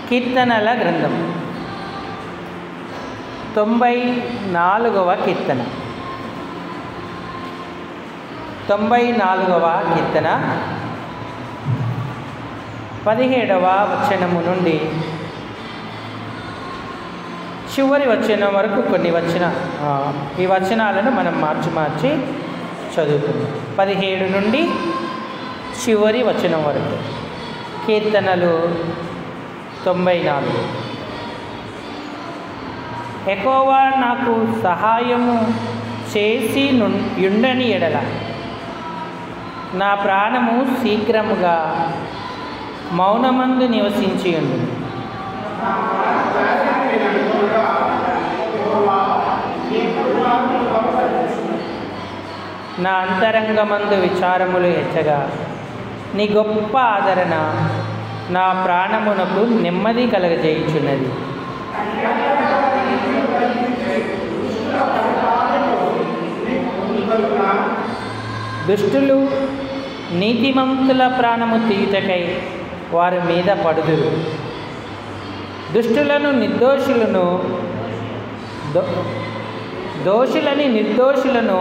కీర్తనల గ్రంథం 94వ కీర్తన. 94వ కీర్తన 17వ వచనము నుండి చివరి వచనం వరకు కొన్ని ఈ వచనాలను మనం మార్చి చదువుకుందాం. 17 నుండి చివరి వచనం వరకు కీర్తనలు 94. యెహోవా నాకు సహాయము చేసి యుండని ఎడల నా ప్రాణము శీఘ్రముగా మౌనమందు నివసించి ఉండు. నా అంతరంగమందు విచారములు హెచ్చగా నీ గొప్ప ఆదరణ నా ప్రాణమునకు నెమ్మది కలగజేయుచున్నది. దుష్టులు నీతిమంతుల ప్రాణము తీయుటకై వారి మీద పడుదురు. దుష్టులను దోషులని నిర్దోషులను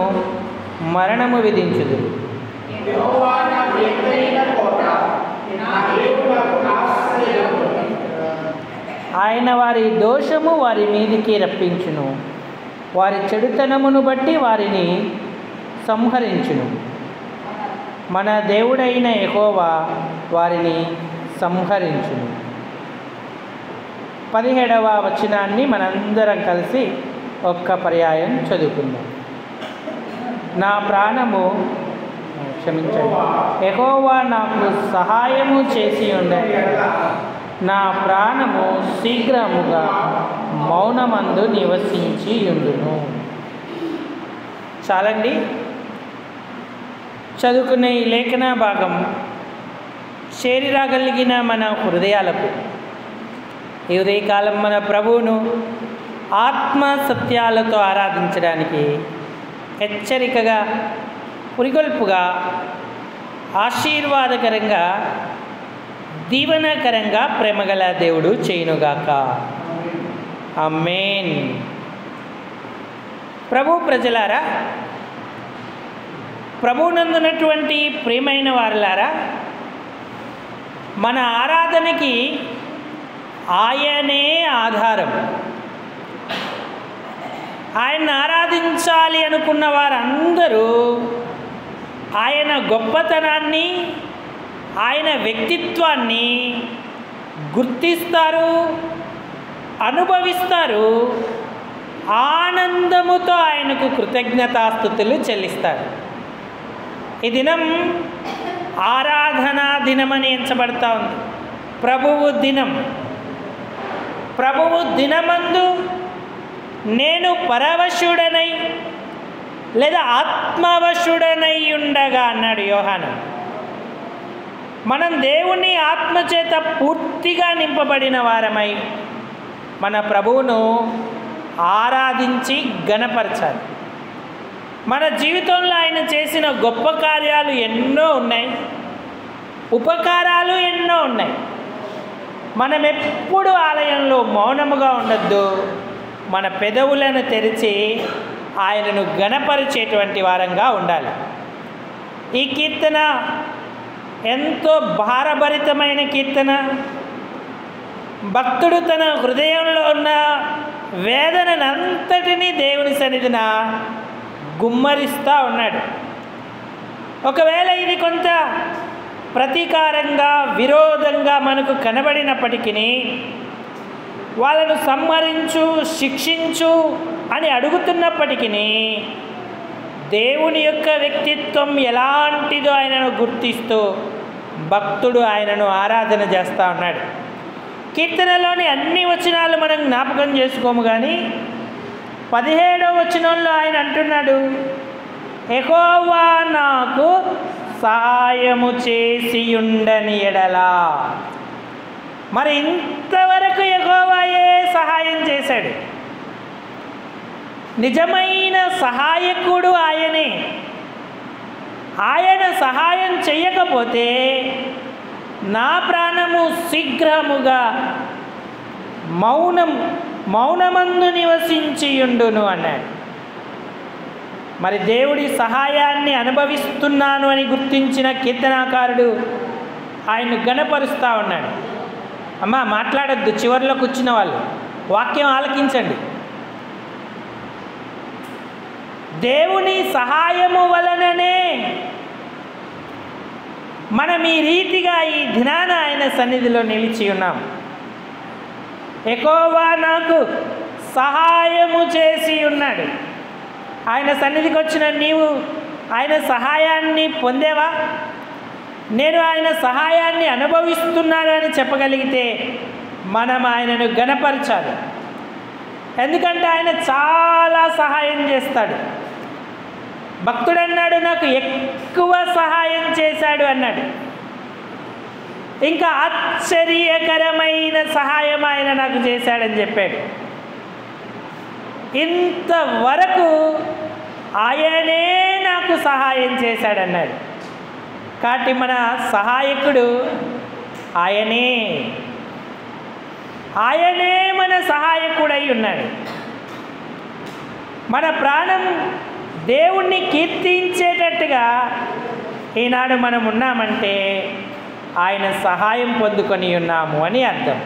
మరణము విధించుదు. ఆయన వారి దోషము వారి మీదికి రప్పించును, వారి చెడుతనమును బట్టి వారిని సంహరించును. మన దేవుడైన యెహోవా వారిని సంహరించును. 17వ వచనాన్ని మనందరం కలిసి ఒక్క పర్యాయం చదువుకుందాం. నా ప్రాణము క్షమించండి. యెహోవా నాకు సహాయము చేసి ఉండండి, నా ప్రాణము శీఘ్రముగా మౌనమందు నివసించి ఉండును. చాలండి. చదువుకునే ఈ లేఖన భాగం చేరిరాగలిగిన మన హృదయాలకు ఈ ఉదయకాలం మన ప్రభువును ఆత్మ సత్యాలతో ఆరాధించడానికి హెచ్చరికగా, పురిగొల్పుగా, ఆశీర్వాదకరంగా, దీవనకరంగా ప్రేమగల దేవుడు చేయునుగాక. ఆమేన్. ప్రభు ప్రజలారా, ప్రభువునందున్నటువంటి ప్రియమైన వారులారా, మన ఆరాధనకి ఆయనే ఆధారం. ఆయన్ని ఆరాధించాలి అనుకున్న వారందరూ ఆయన గొప్పతనాన్ని, ఆయన వ్యక్తిత్వాన్ని గుర్తిస్తారు, అనుభవిస్తారు, ఆనందముతో ఆయనకు కృతజ్ఞతాస్తుతులు చెల్లిస్తారు. ఈ దినం ఆరాధనా దినమని ఎంచబడతా ఉంది. ప్రభువు దినం. ప్రభువు దినమందు నేను పరవశుడనై లేదా ఆత్మవశుడనై ఉండగా అన్నాడు యోహాను. మనం దేవుని ఆత్మచేత పూర్తిగా నింపబడిన వారమై మన ప్రభువును ఆరాధించి ఘనపరచాలి. మన జీవితంలో ఆయన చేసిన గొప్ప కార్యాలు ఎన్నో ఉన్నాయి, ఉపకారాలు ఎన్నో ఉన్నాయి. మనం ఎప్పుడు ఆలయంలో మౌనముగా ఉండొద్దు. మన పెదవులను తెరిచి ఆయనను ఘనపరిచేటువంటి వారంగా ఉండాలి. ఈ కీర్తన ఎంతో భారభరితమైన కీర్తన. భక్తుడు తన హృదయంలో ఉన్న వేదనంతటినీ దేవుని సన్నిధిన గుమ్మరిస్తూ ఉన్నాడు. ఒకవేళ ఇది కొంత ప్రతీకారంగా, విరోధంగా మనకు కనబడినప్పటికీ, వాళ్ళను సంహరించు, శిక్షించు అని అడుగుతున్నప్పటికీ, దేవుని యొక్క వ్యక్తిత్వం ఎలాంటిదో ఆయనను గుర్తిస్తూ భక్తుడు ఆయనను ఆరాధన చేస్తూ ఉన్నాడు. కీర్తనలోని అన్ని వచనాలు మనం జ్ఞాపకం చేసుకోము, కానీ 17వ వచనంలో ఆయన అంటున్నాడు, యెహోవా నాకు సహాయము చేసి ఉండని ఎడలా. మరి ఇంతవరకు యెహోవాయే సహాయం చేశాడు. నిజమైన సహాయకుడు ఆయనే. ఆయన సహాయం చేయకపోతే నా ప్రాణము శీఘ్రముగా మౌనమందు నివసించియుండును అన్నాడు. మరి దేవుడి సహాయాన్ని అనుభవిస్తున్నాను అని గుర్తించిన కీర్తనాకారుడు ఆయన్ను గణపరుస్తూ ఉన్నాడు. అమ్మా మాట్లాడొద్దు, చివరిలో కూర్చున్న వాళ్ళు వాక్యం ఆలకించండి. దేవుని సహాయము వలననే మనం ఈ రీతిగా ఈ దినాన ఆయన సన్నిధిలో నిలిచి ఉన్నాం. యెహోవా నాకు సహాయము చేసి ఉన్నాడు. ఆయన సన్నిధికి వచ్చిన నీవు ఆయన సహాయాన్ని పొందేవా? నేను ఆయన సహాయాన్ని అనుభవిస్తున్నాను అని చెప్పగలిగితే మనం ఆయనను గణపరచాలి. ఎందుకంటే ఆయన చాలా సహాయం చేస్తాడు. భక్తుడు అన్నాడు, నాకు ఎక్కువ సహాయం చేశాడు అన్నాడు. ఇంకా ఆశ్చర్యకరమైన సహాయం ఆయన నాకు చేశాడని చెప్పాడు. ఇంతవరకు ఆయనే నాకు సహాయం చేశాడన్నాడు. కాబట్టి మన సహాయకుడు ఆయనే మన సహాయకుడై ఉన్నాడు. మన ప్రాణం దేవుణ్ణి కీర్తించేటట్టుగా ఈనాడు మనం ఉన్నామంటే ఆయన సహాయం పొందుకొని ఉన్నాము అని అర్థం.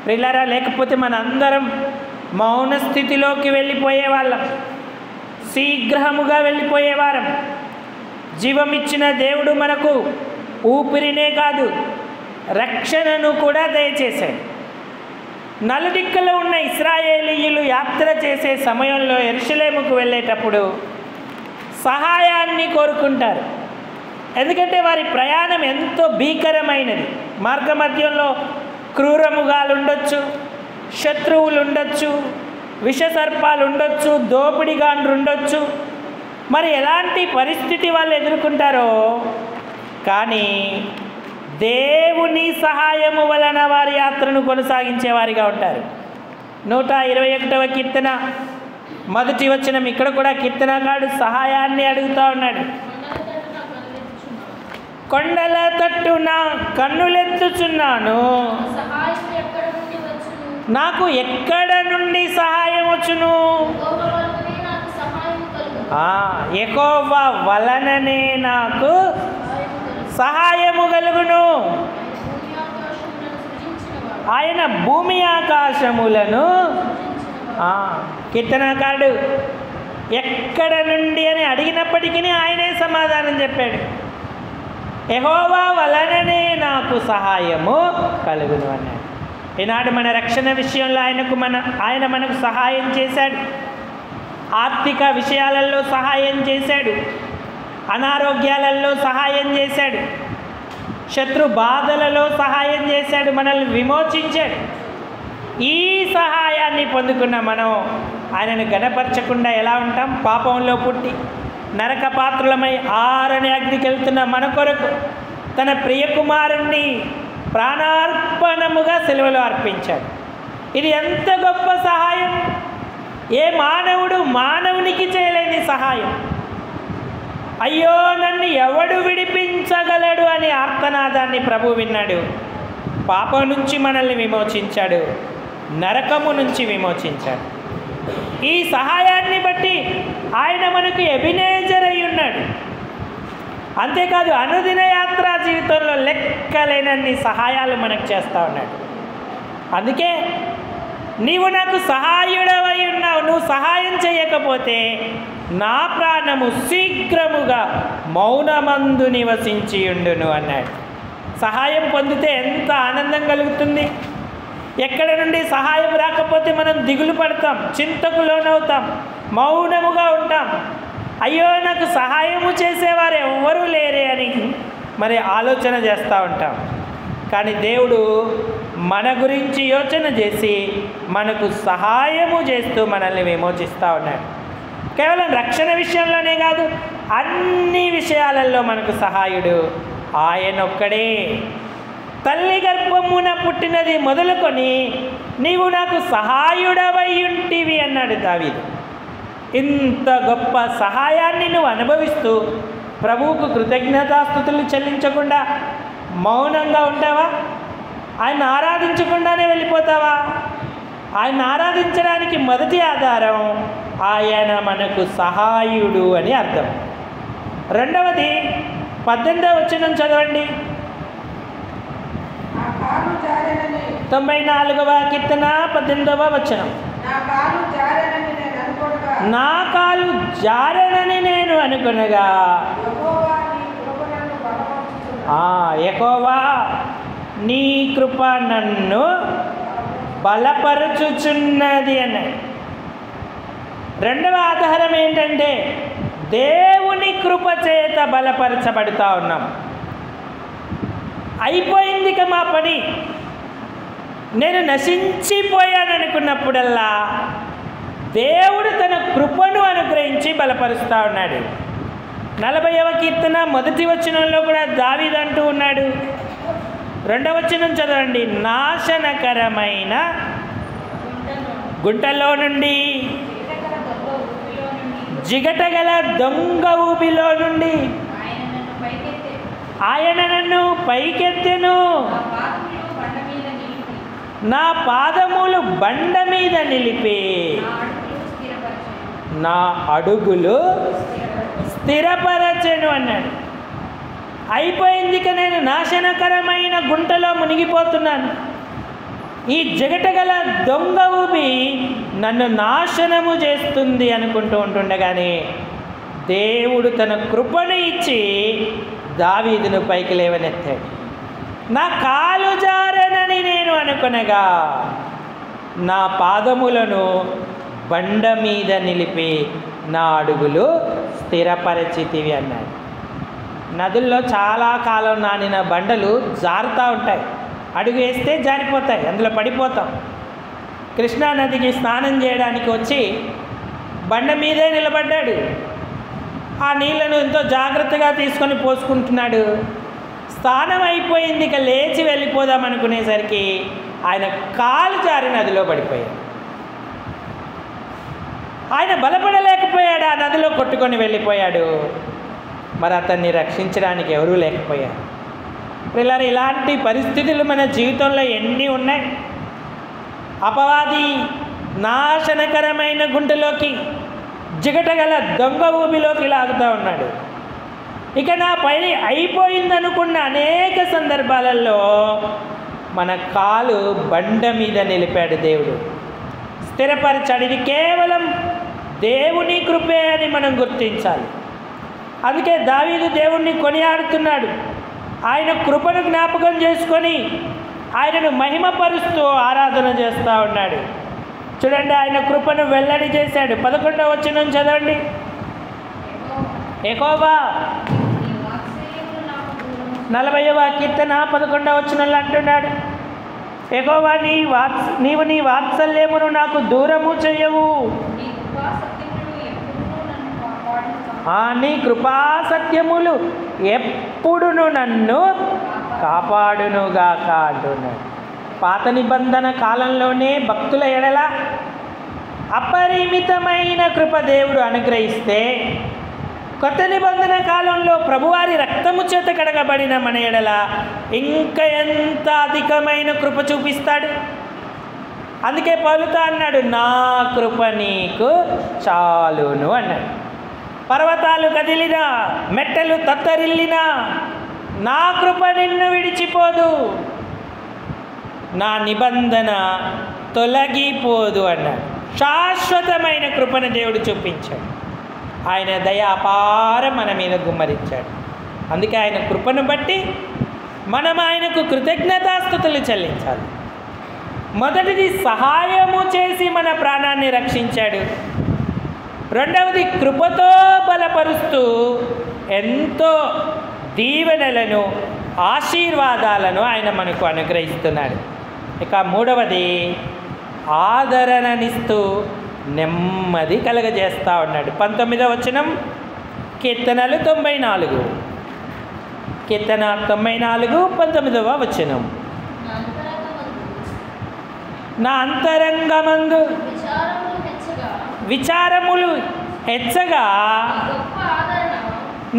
ప్రియులారా, లేకపోతే మన అందరం మౌన స్థితిలోకి వెళ్ళిపోయేవాళ్ళం, శీఘ్రముగా వెళ్ళిపోయేవారం. జీవమిచ్చిన దేవుడు మనకు ఊపిరినే కాదు రక్షణను కూడా దయచేశాడు. నలుదిక్కులో ఉన్న ఇశ్రాయేలీయులు యాత్ర చేసే సమయంలో యెరూషలేముకు వెళ్ళేటప్పుడు సహాయాన్ని కోరుకుంటారు. ఎందుకంటే వారి ప్రయాణం ఎంతో భీకరమైనది. మార్గమధ్యంలో క్రూరముగాలు ఉండొచ్చు, శత్రువులు ఉండొచ్చు, విషసర్పాలు ఉండొచ్చు, దోపిడిగాండ్రు ఉండొచ్చు. మరి ఎలాంటి పరిస్థితి వాళ్ళు ఎదుర్కొంటారో కానీ దేవుని సహాయము వలన వారి యాత్రను కొనసాగించేవారిగా ఉంటారు. 121వ కీర్తన మొదటి వచనం. ఇక్కడ కూడా కీర్తనకారుడు సహాయాన్ని అడుగుతూ ఉన్నాడు. కొండల తట్టు నా కన్నులెత్తుచున్నాను, నాకు ఎక్కడ నుండి సహాయం వచ్చును? యెహోవా వలననే నాకు సహాయము కలుగును. ఆయన భూమి ఆకాశములను కీర్తనకారుడు ఎక్కడ నుండి అని అడిగినప్పటికీ ఆయనే సమాధానం చెప్పాడు. యెహోవా వలననే నాకు సహాయము కలుగును అన్నాడు. ఈనాడు మన రక్షణ విషయంలో ఆయన మనకు సహాయం చేశాడు. ఆర్థిక విషయాలలో సహాయం చేశాడు, అనారోగ్యాలలో సహాయం చేశాడు, శత్రు బాధలలో సహాయం చేశాడు, మనల్ని విమోచించాడు. ఈ సహాయాన్ని పొందుకున్న మనం ఆయనను గణపరచకుండా ఎలా ఉంటాం? పాపంలో పుట్టి నరక పాత్రులమై ఆరని అగ్నికి వెళ్తున్న మన కొరకు తన ప్రియకుమారుణ్ణి ప్రాణార్పణముగా సిలువలో అర్పించాడు. ఇది ఎంత గొప్ప సహాయం! ఏ మానవునికి చేయలేని సహాయం. అయ్యో నన్ను ఎవడు విడిపించగలడు అని ఆర్తనాదాన్ని ప్రభు విన్నాడు. పాపం నుంచి మనల్ని విమోచించాడు, నరకము నుంచి విమోచించాడు. ఈ సహాయాన్ని బట్టి ఆయన మనకు ఎబినేజర్ అయి ఉన్నాడు. అంతేకాదు అనుదిన యాత్రా జీవితంలో లెక్కలేనన్ని సహాయాలు మనకు చేస్తూ ఉన్నాడు. అందుకే నీవు నాకు సహాయుడవై ఉన్నావు, నువ్వు సహాయం చేయకపోతే నా ప్రాణము శీఘ్రముగా మౌనమందు నివసించి ఉండును అన్నాడు. సహాయం పొందితే ఎంత ఆనందం కలుగుతుంది! ఎక్కడ నుండి సహాయం రాకపోతే మనం దిగులు పడతాం, చింతకు లోనవుతాం, మౌనముగా ఉంటాం. అయ్యో నాకు సహాయము చేసేవారు ఎవ్వరూ లేరే అని మరి ఆలోచన చేస్తూ ఉంటాం. కానీ దేవుడు మన గురించి యోచన చేసి మనకు సహాయము చేస్తూ మనల్ని విమోచిస్తూ ఉన్నాడు. కేవలం రక్షణ విషయంలోనే కాదు, అన్ని విషయాలలో మనకు సహాయుడు ఆయనొక్కడే. తల్లి గర్భమున పుట్టినది మొదలుకొని నీవు నాకు సహాయుడవై ఉంటివి అన్నాడు దావీదు. ఇంత గొప్ప సహాయాన్ని నువ్వు అనుభవిస్తూ ప్రభువుకు కృతజ్ఞతాస్తుతులు చెల్లించకుండా మౌనంగా ఉంటావా? ఆయన ఆరాధించకుండానే వెళ్ళిపోతావా? ఆయన ఆరాధించడానికి మొదటి ఆధారం ఆయన మనకు సహాయుడు అని అర్థం. రెండవది 18వ వచనం చదవండి. 94వ కీర్తన 18వ వచనం. నా కాలు జారనని నేను అనుకునగా యెహోవా నీ కృప నన్ను బలపరుచుచున్నది అన్నాడు. రెండవ ఆధారం ఏంటంటే దేవుని కృప చేత బలపరచబడుతూ ఉన్నాం. అయిపోయింది ఇక మా పని, నేను నశించిపోయాను అనుకున్నప్పుడల్లా దేవుడు తన కృపను అనుగ్రహించి బలపరుస్తూ ఉన్నాడు. 40వ కీర్తన మొదటి వచనంలో కూడా దావీదు అంటూ ఉన్నాడు. 2వ వచనం చదవండి. నాశనకరమైన గుంటలో నుండి, జిగటగల దొంగ ఊబిలో నుండి ఆయన నన్ను పైకెత్తెను. నా పాదములు బండ మీద నిలిపి నా అడుగులు స్థిరపరచెను అన్నాడు. అయిపోయింది ఇక నేను నాశనకరమైన గుంటలో మునిగిపోతున్నాను. ఈ జగటగల దొంగ ఊబి నన్ను నాశనము చేస్తుంది అనుకుంటూ ఉంటుండగానే దేవుడు తన కృపను ఇచ్చి దావీదును పైకి లేవనెత్తాడు. నా కాలు జారనని నేను అనుకొనగా నా పాదములను బండ మీద నిలిపి నా అడుగులు స్థిరపరిచితివి అన్నాడు. నదుల్లో చాలా కాలం నానిన బండలు జారుతూ ఉంటాయి, అడుగు వేస్తే జారిపోతాయి, అందులో పడిపోతాం. కృష్ణా నదికి స్నానం చేయడానికి వచ్చి బండ మీదే నిలబడ్డాడు. ఆ నీళ్లను ఎంతో జాగ్రత్తగా తీసుకొని పోసుకుంటున్నాడు. స్నానం అయిపోయింది, ఇక లేచి వెళ్ళిపోదాం అనుకునేసరికి ఆయన కాలు జారి నదిలో పడిపోయాడు. ఆయన బలపడలేకపోయాడు, ఆ నదిలో కొట్టుకొని వెళ్ళిపోయాడు. మరి అతన్ని రక్షించడానికి ఎవరూ లేకపోయారు. పిల్లలు, ఇలాంటి పరిస్థితులు మన జీవితంలో ఎన్ని ఉన్నాయి. అపవాది నాశనకరమైన గుంటలోకి, జిగటగల దొంగ ఊబిలోకి లాగుతూ ఉన్నాడు. ఇక నా పని అయిపోయిందనుకున్న అనేక సందర్భాలలో మన కాలు బండ మీద నిలిపాడు దేవుడు, స్థిరపరచాడు. ఇది కేవలం దేవుని కృపే అని మనం గుర్తించాలి. అందుకే దావీదు దేవుణ్ణి కొనియాడుతున్నాడు. ఆయన కృపను జ్ఞాపకం చేసుకొని ఆయనను మహిమపరుస్తూ ఆరాధన చేస్తూ ఉన్నాడు. చూడండి, ఆయన కృపను వెల్లడి చేశాడు. 11వ వచనం చదవండి. యెహోవా 40వ కీర్తన 11వ వచనంలో అంటున్నాడు, యెహోవా నీవు నీ వాత్సల్యమును నాకు దూరము చేయవు. నీ కృపా సత్యములు ఎప్పుడును నన్ను కాపాడునుగాక అంటున్నాడు. పాత నిబంధన కాలంలోనే భక్తుల ఎడల అపరిమితమైన కృప దేవుడు అనుగ్రహిస్తే, కొత్త నిబంధన కాలంలో ప్రభువారి రక్తము చేత కడగబడిన మన ఎడల ఇంకా ఎంత అధికమైన కృప చూపిస్తాడు. అందుకే పౌలుతో అన్నాడు, నా కృప నీకు చాలును అన్నాడు. పర్వతాలు కదిలినా, మెట్టలు తత్తరిల్లినా నా కృప నిన్ను విడిచిపోదు, నా నిబంధన తొలగిపోదు అన్నాడు. శాశ్వతమైన కృపను దేవుడు చూపించాడు. ఆయన దయ అపారం మన మీద గుమ్మరించాడు. అందుకే ఆయన కృపను బట్టి మనం ఆయనకు కృతజ్ఞతాస్తుతులు చెల్లించాలి. మొదటిది, సహాయము చేసి మన ప్రాణాన్ని రక్షించాడు. రెండవది, కృపతో బలపరుస్తూ ఎంతో దీవెనలను, ఆశీర్వాదాలను ఆయన మనకు అనుగ్రహిస్తున్నాడు. ఇక మూడవది, ఆదరణనిస్తూ నెమ్మది కలగజేస్తూ ఉన్నాడు. 19వ వచనం, కీర్తనలు 94, కీర్తన 94, 19వ వచనం. నా అంతరంగమందు విచారములు హెచ్చగా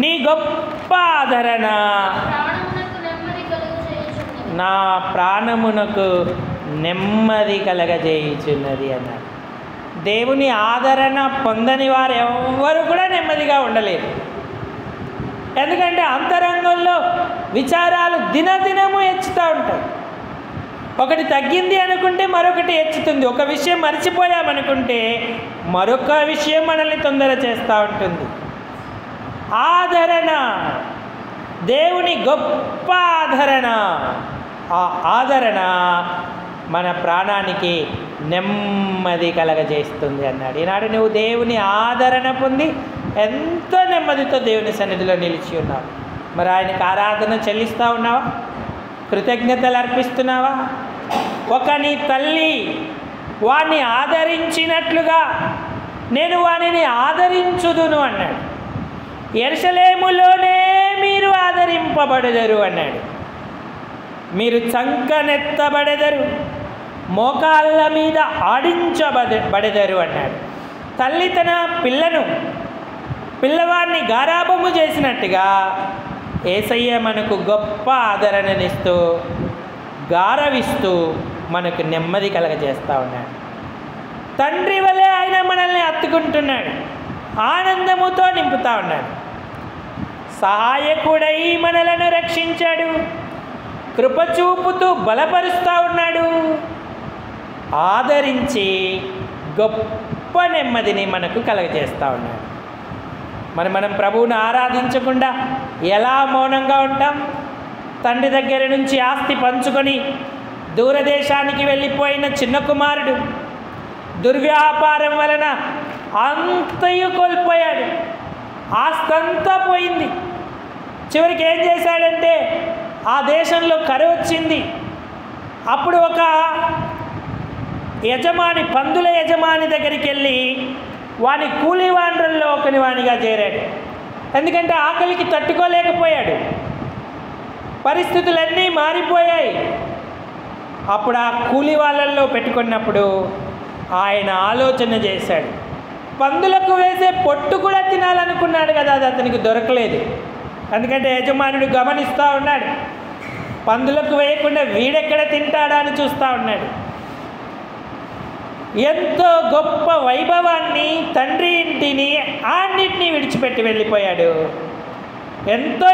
నీ గొప్ప ఆదరణ నా ప్రాణమునకు నెమ్మది కలగజేయుచున్నది అన్నాడు. దేవుని ఆదరణ పొందని వారు ఎవ్వరు కూడా నెమ్మదిగా ఉండలేరు. ఎందుకంటే అంతరంగంలో విచారాలు దినదినము హెచ్చుతూ ఉంటాయి. ఒకటి తగ్గింది అనుకుంటే మరొకటి హెచ్చుతుంది. ఒక విషయం మర్చిపోయామనుకుంటే మరొక విషయం మనల్ని తొందర చేస్తూ ఉంటుంది. ఆదరణ, దేవుని గొప్ప ఆదరణ, ఆ ఆదరణ మన ప్రాణానికి నెమ్మది కలగజేస్తుంది అన్నాడు. ఈనాడు నువ్వు దేవుని ఆదరణ పొంది ఎంతో నెమ్మదితో దేవుని సన్నిధిలో నిలిచి ఉన్నావు. మరి ఆయనకు ఆరాధన చెల్లిస్తూ ఉన్నావా? కృతజ్ఞతలు అర్పిస్తున్నావా? ఒక నీ తల్లి వాణ్ణి ఆదరించినట్లుగా నేను వానిని ఆదరించుదును అన్నాడు. యెరూషలేములోనే మీరు ఆదరింపబడెదరు అన్నాడు. మీరు చంకనెత్తబడెదరు, మోకాళ్ళ మీద ఆడించబడెదరు అన్నాడు. తల్లి తన పిల్లవాడిని గారాబము చేసినట్టుగా యేసయ్య మనకు గొప్ప ఆదరణనిస్తూ గారవిస్తూ మనకు నెమ్మది కలగజేస్తూ ఉన్నాడు. తండ్రి వలె ఆయన మనల్ని హత్తుకుంటున్నాడు, ఆనందముతో నింపుతూ ఉన్నాడు. సహాయకుడై మనలను రక్షించాడు, కృపచూపుతూ బలపరుస్తూ ఉన్నాడు, ఆదరించి గొప్ప నెమ్మదిని మనకు కలగజేస్తూ ఉన్నాడు. మనం ప్రభువును ఆరాధించకుండా ఎలా మౌనంగా ఉంటాం? తండ్రి దగ్గర నుంచి ఆస్తి పంచుకొని దూరదేశానికి వెళ్ళిపోయిన చిన్న కుమారుడు దుర్వ్యాపారం వలన అంతయు కోల్పోయాడు. ఆస్తి అంతా పోయింది. చివరికి ఏం చేశాడంటే ఆ దేశంలో కరువు వచ్చింది. అప్పుడు ఒక యజమాని, పందుల యజమాని దగ్గరికి వెళ్ళి వాని కూలివాండ్రల్లో ఒకని వానిగా చేరాడు. ఎందుకంటే ఆకలికి తట్టుకోలేకపోయాడు. పరిస్థితులన్నీ మారిపోయాయి. అప్పుడు ఆ కూలి వాళ్ళల్లో పెట్టుకున్నప్పుడు ఆయన ఆలోచన చేశాడు. పందులకు వేసే పొట్టు కూడా తినాలనుకున్నాడు కదా, అది అతనికి దొరకలేదు. ఎందుకంటే యజమానుడు గమనిస్తూ ఉన్నాడు. పందులకు వేయకుండా వీడెక్కడ తింటాడా అని చూస్తూ ఉన్నాడు. ఎంతో గొప్ప వైభవాన్ని, తండ్రి ఇంటిని, అన్నిటినీ విడిచిపెట్టి వెళ్ళిపోయాడు. ఎంతో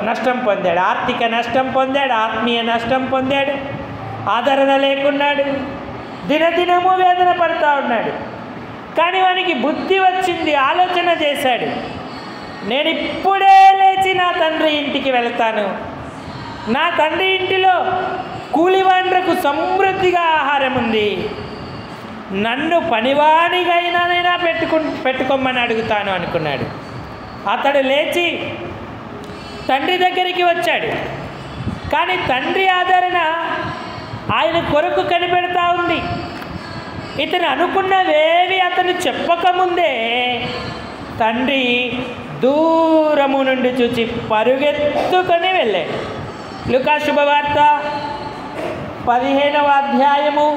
నష్టం పొందాడు. ఆర్థిక నష్టం పొందాడు, ఆత్మీయ నష్టం పొందాడు, ఆదరణ లేకున్నాడు, దినదినము వేదన పడుతూ ఉన్నాడు. కానీ వానికి బుద్ధి వచ్చింది, ఆలోచన చేశాడు. నేను ఇప్పుడే లేచి నా తండ్రి ఇంటికి వెళ్తాను. నా తండ్రి ఇంటిలో కూలివాండ్రకు సమృద్ధిగా ఆహారం ఉంది. నన్ను పనివానిగైనా పెట్టుకోమని అడుగుతాను అనుకున్నాడు. అతడు లేచి తండ్రి దగ్గరికి వచ్చాడు. కానీ తండ్రి ఆదరణ ఆయన కొరకు కనిపెడతా ఉంది. ఇతను అనుకున్నవేవి అతను చెప్పకముందే తండ్రి దూరము నుండి చూచి పరుగెత్తుకొని వెళ్ళాడు. లూకా శుభవార్త 15వ అధ్యాయము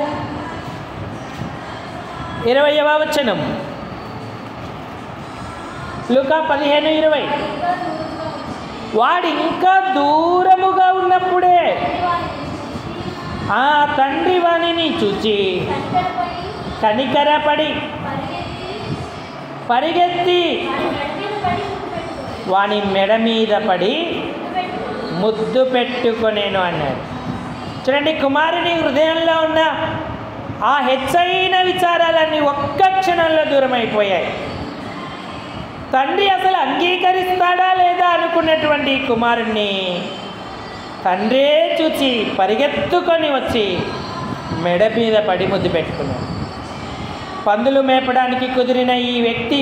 20వ వచనం. లూకా 15:20. వాడు ఇంకా దూరముగా ఉన్నప్పుడే ఆ తండ్రి వాణిని చూచి కనికరపడి పరిగెత్తి వాని మెడ మీద పడి ముద్దు పెట్టుకొనేను అన్నాడు. చూడండి, కుమారుని హృదయంలో ఉన్న ఆ హెచ్చైన విచారాలన్నీ ఒక్క క్షణంలో దూరం అయిపోయాయి. తండ్రి అసలు అంగీకరిస్తాడా లేదా అనుకున్నటువంటి కుమారుణ్ణి తండ్రే చూచి పరిగెత్తుకొని వచ్చి మెడ మీద పడి ముద్దు పెట్టుకున్నాడు. పందులు మేపడానికి కుదిరిన ఈ వ్యక్తి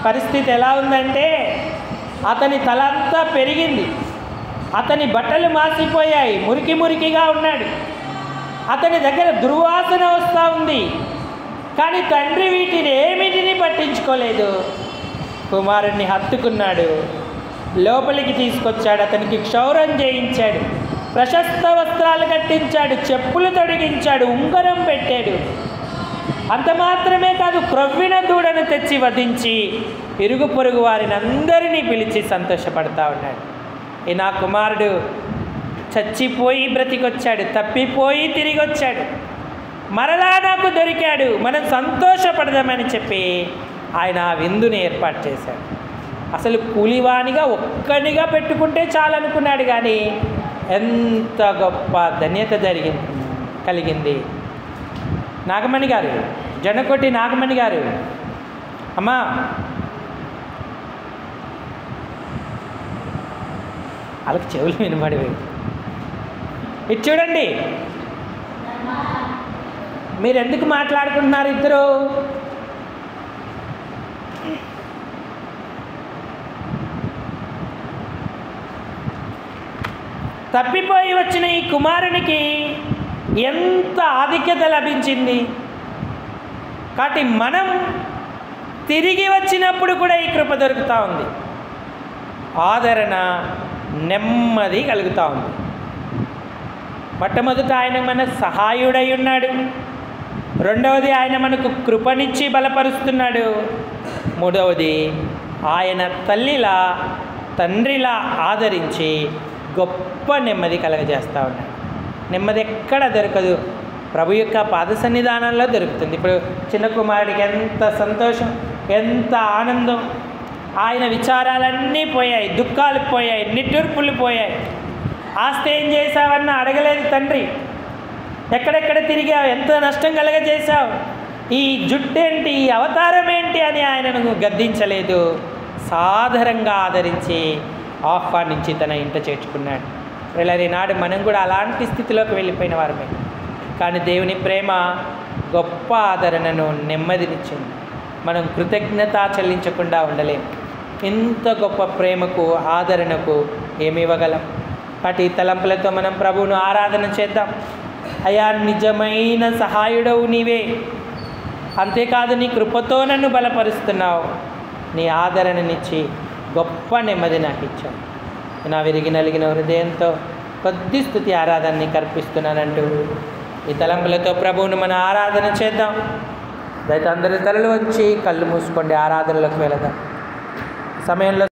పరిస్థితి ఎలా ఉందంటే అతని తలంతా పెరిగింది, అతని బట్టలు మాసిపోయాయి, మురికి మురికిగా ఉన్నాడు, అతని దగ్గర దుర్వాసన వస్తూ ఉంది. కానీ తండ్రి వీటిని ఏమిటిని పట్టించుకోలేదు. కుమారుణ్ణి హత్తుకున్నాడు, లోపలికి తీసుకొచ్చాడు, అతనికి క్షౌరం చేయించాడు, ప్రశస్త వస్త్రాలు కట్టించాడు, చెప్పులు తొడిగించాడు, ఉంగరం పెట్టాడు. అంత మాత్రమే కాదు, క్రొవ్విన దూడను తెచ్చి వధించి ఇరుగు పొరుగు వారిని అందరినీ పిలిచి సంతోషపడతా ఉన్నాడు. ఈ నా కుమారుడు చచ్చిపోయి బ్రతికొచ్చాడు, తప్పిపోయి తిరిగి వచ్చాడు, మరలా నాకు దొరికాడు, మనం సంతోషపడదామని చెప్పి ఆయన ఆ విందుని ఏర్పాటు చేశాడు. అసలు కూలివానిగా ఒక్కడిగా పెట్టుకుంటే చాలనుకున్నాడు, కానీ ఎంత గొప్ప ధన్యత కలిగింది. నాగమణి గారు, జనకొట్టి నాగమణి గారు, అమ్మా వాళ్ళకి చెవులు వినబడేవి. ఇది చూడండి, మీరు ఎందుకు మాట్లాడుకుంటున్నారు ఇద్దరు? తప్పిపోయి వచ్చిన ఈ కుమారునికి ఎంత ఆధిక్యత లభించింది. కాబట్టి మనం తిరిగి వచ్చినప్పుడు కూడా ఈ కృప దొరుకుతూ ఉంది, ఆదరణ, నెమ్మది కలుగుతూ ఉంది. మొట్టమొదట ఆయన మన సహాయుడై ఉన్నాడు, రెండవది ఆయన మనకు కృపనిచ్చి బలపరుస్తున్నాడు, మూడవది ఆయన తల్లిలా తండ్రిలా ఆదరించి గొప్ప నెమ్మది కలగజేస్తూ ఉన్నాడు. నెమ్మది ఎక్కడ దొరకదు, ప్రభు యొక్క పాద సన్నిధానంలో దొరుకుతుంది. ఇప్పుడు చిన్న కుమారుడికి ఎంత సంతోషం, ఎంత ఆనందం. ఆయన విచారాలన్నీ పోయాయి, దుఃఖాలు పోయాయి, నిట్టూర్పులు పోయాయి. ఆస్తి ఏం చేశావన్న అడగలేదు తండ్రి. ఎక్కడెక్కడ తిరిగావు, ఎంత నష్టం కలగజేశావు, ఈ జుట్టేంటి, ఈ అవతారం ఏంటి అని ఆయనను గద్దించలేదు. సాదరంగా ఆదరించి ఆహ్వానించి తన ఇంట చేర్చుకున్నాడు. ఈనాడు మనం కూడా అలాంటి స్థితిలోకి వెళ్ళిపోయిన వారమే, కానీ దేవుని ప్రేమ గొప్ప ఆదరణను, నెమ్మదినిచ్చింది. మనం కృతజ్ఞత చెల్లించకుండా ఉండలేం. ఇంత గొప్ప ప్రేమకు, ఆదరణకు ఏమి ఇవ్వగలం? వాటి తలంపులతో మనం ప్రభువును ఆరాధన చేద్దాం. అయ్యా, నిజమైన సహాయుడవు నీవే, అంతేకాదు నీ కృపతో నన్ను బలపరుస్తున్నావు, నీ ఆదరణనిచ్చి గొప్ప నెమ్మది నాకు ఇచ్చావు. నా విరిగి నలిగిన హృదయంతో కొద్ది స్తుతి ఆరాధనని కర్పిస్తున్నానంటూ ఈ తలంపులతో ప్రభువును మన ఆరాధన చేద్దాం. దయతో అందరి తలలు వచ్చి కళ్ళు మూసుకోండి, ఆరాధనలోకి వెళదాం. సమయంలో